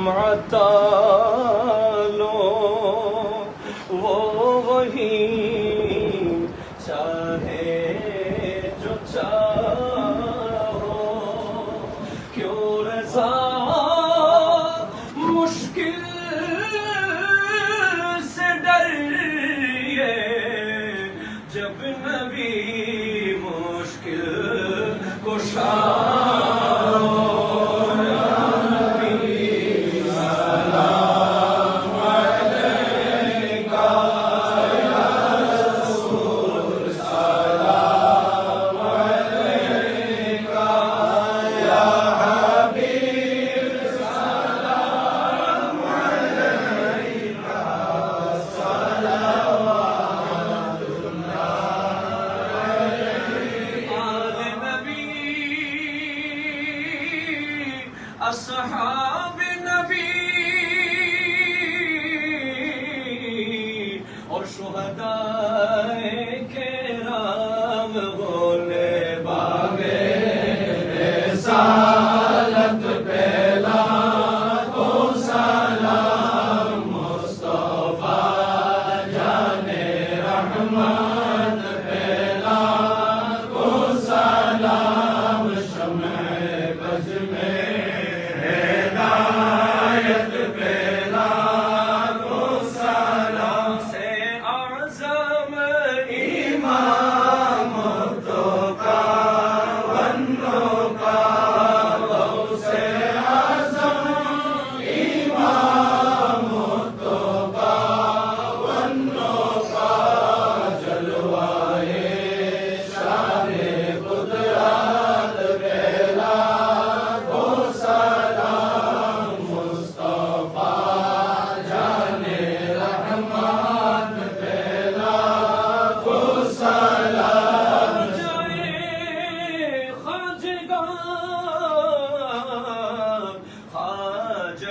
عطا لو وہ وہی چاہے جو چاہو کیوں رضا مشکل سے ڈریے جب نبی مشکل کشا اصحاب نبی اور شہدائے کرام بولے باغے رسالت پہلا کو سلام مصطفیٰ جانے رحمت پہلا کو سلام شمع بز میں پہلا کو سلام سے اعظم امام تو کا بندوں کا سے اعظم امام تو کا بندوں کا جلوائے شان قدرت پہلا کو سلام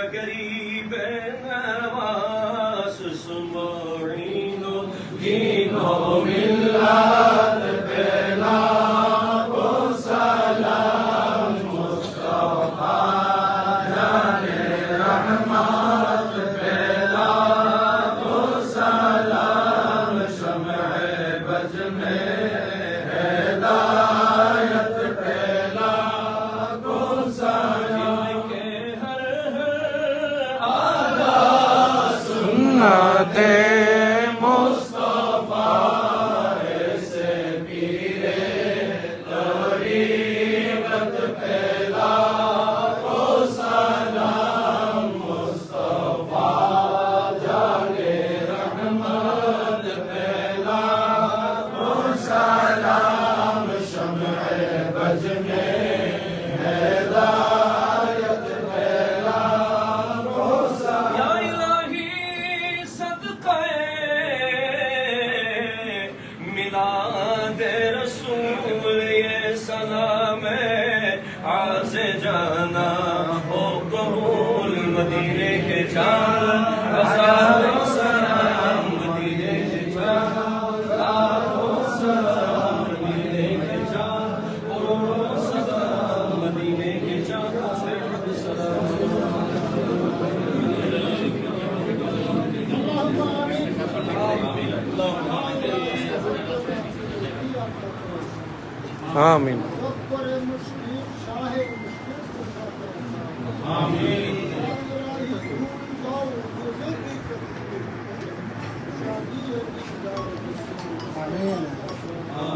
غریب نواز سمعینو دینو ملت پہلا کو سلام مصطفیٰ جانے رحمت پہلا کو سلام شمع بز میں ہدایت پہلا کو سلام سنت مصطفیٰ سے پیرے طریقت پہلا کو سلام مصطفیٰ جانے رحمت پہلا کو سلام شمع بز میں ہدایت پہلا کو سلام میلاد رسول یہ سلام آز جانا ہو قبول مدینے کے جان ہزاروں سلام مدینے کے جان لاکھوں سلام مدینے کے جان کروڑوں سلام مدینے کے جان آمین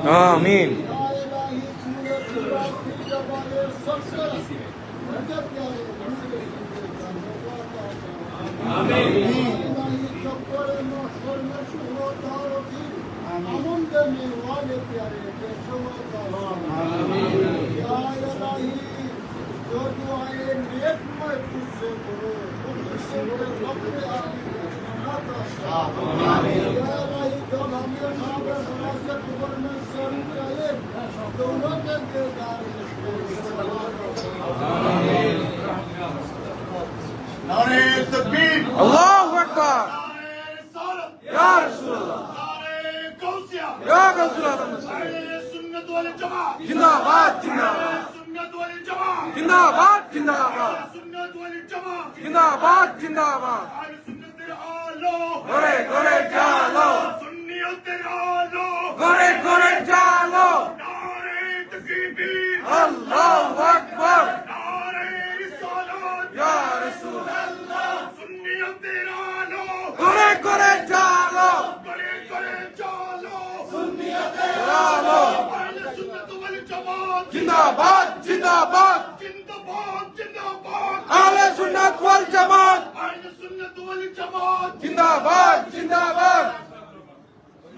آمین اللہ اکبر یا رسول اللہ یا رسول اللہ سنت والجماعت زندہ باد زندہ باد سنت والجماعت زندہ باد زندہ باد سنت والجماعت জিন্দাবাদ জিন্দাবাদ আহলে সুন্নাতের আলো ঘরে ঘরে জালো সুন্নিয়তের আলো ঘরে ঘরে জালো নারে তাকবীর আল্লাহু আকবার নারে রিসালাত ইয়া রাসূলুল্লাহ সুন্নিয়তের আলো ঘরে ঘরে জালো করে করে চলো জালো আহলে সুন্নাত ওয়াল জামাত জিন্দাবাদ জিন্দাবাদ জিন্দাবাদ জিন্দাবাদ আহলে সুন্নাত ওয়াল জামাত আহলে সুন্নাত ওয়াল জামাত জিন্দাবাদ জিন্দাবাদ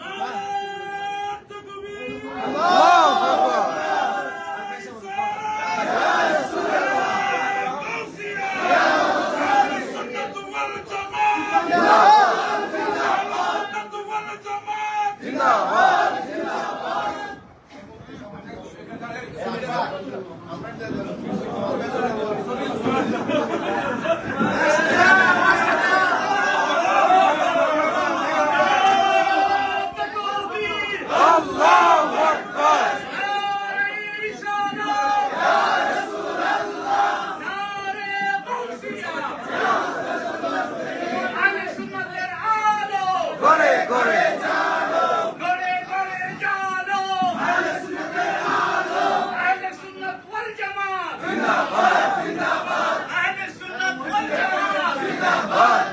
নারে তাকবীর আল্লাহু আকবার জিন্দাবাদ আল্লাহু আকবার ঘরে ঘরে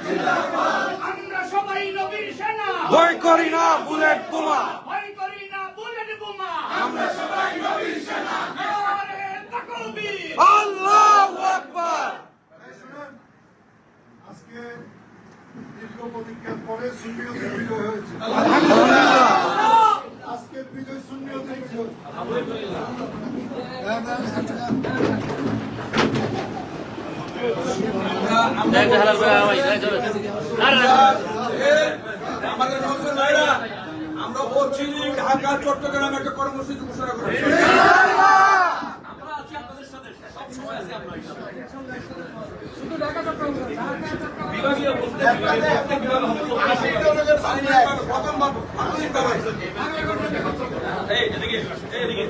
জিন্দাবাদ আমরা সবাই নবীর সেনা ভয় করি না বুলেট বোমা ভয় করি না বুলেট বোমা আমরা সবাই নবীর সেনা নারে তাকবীর আল্লাহু আকবার আজকে দীর্ঘ প্রতীক্ষার পরে সুন্নিয়তের বিজয় হয়েছে। আজকের বিজয় সুন্নিয়তের বিজয়। আমাদের নজর ভাইরা আমরা বলছি ঢাকা চট্টগ্রামে একটা কর্মসূচি ঘোষণা করি আমরা আছি আপনাদের সাথে সব সময় আছি আমরা শুধু ঢাকা চট্টগ্রাম বিভাগীয় বলতে প্রথমবার এই এদিকে এদিকে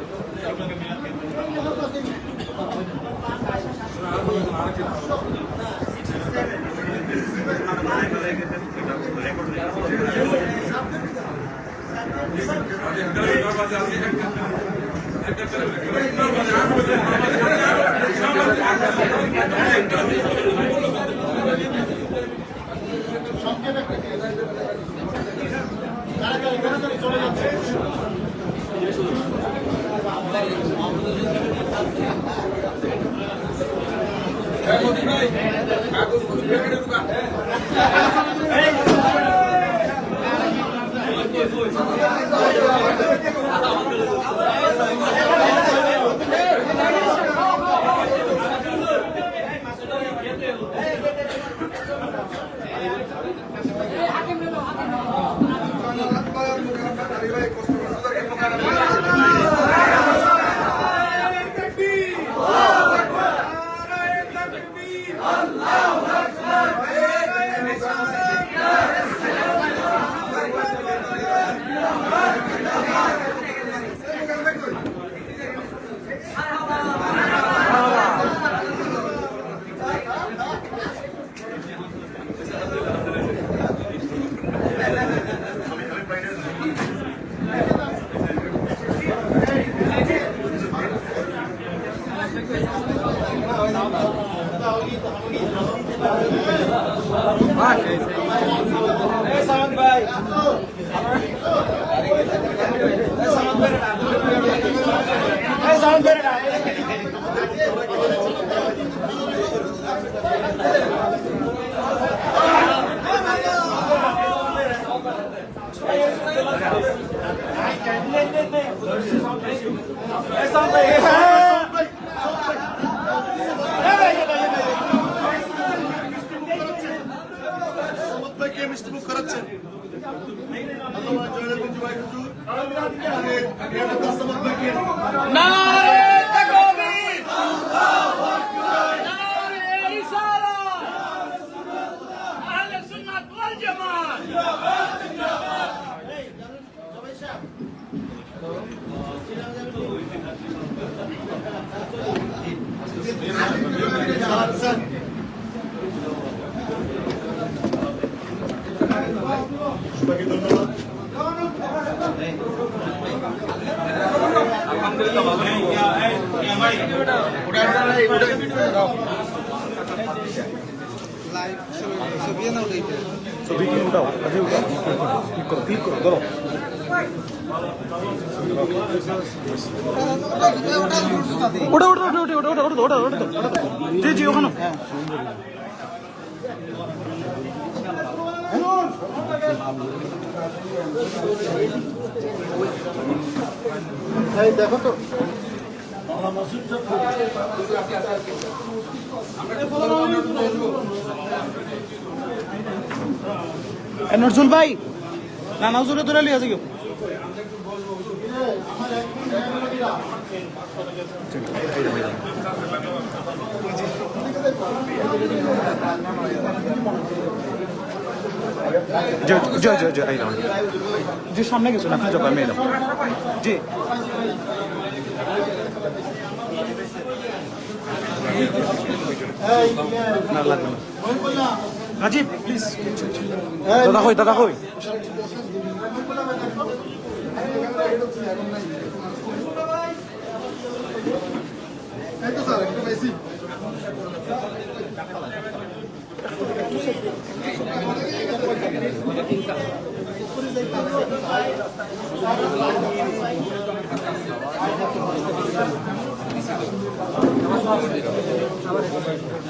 মিষ্টিমুখ করাচ্ছেন নারে তাকবীর নারে রিসালাত আহলে সুন্নাত ওয়াল জামাত ছবি কি উঠাও আজকে উঠাও ক্লিক করো ধরো ওটা ওটা ওটা ওটা ওটা ওটা ওটা ওটা জি জি ওখানে দেখো তো নজরুল ভাই না নজরুল ধরে লিয়ে আছে কেউ জি সামনে গেছো না যাবো আমি এলাম জি না লাগবে না রাজীব প্লিজ দাদা কই এই তো স্যার একটু বেশি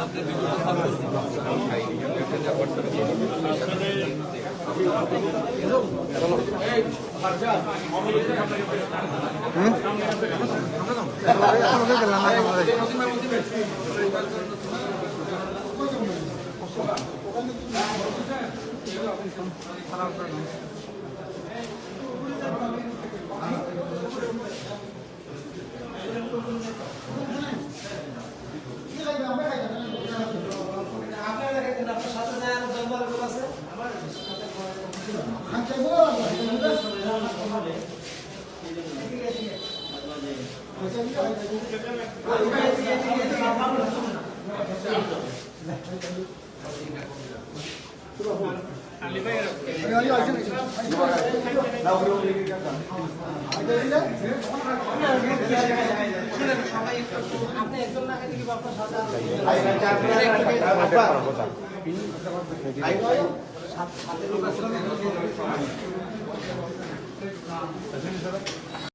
আপনি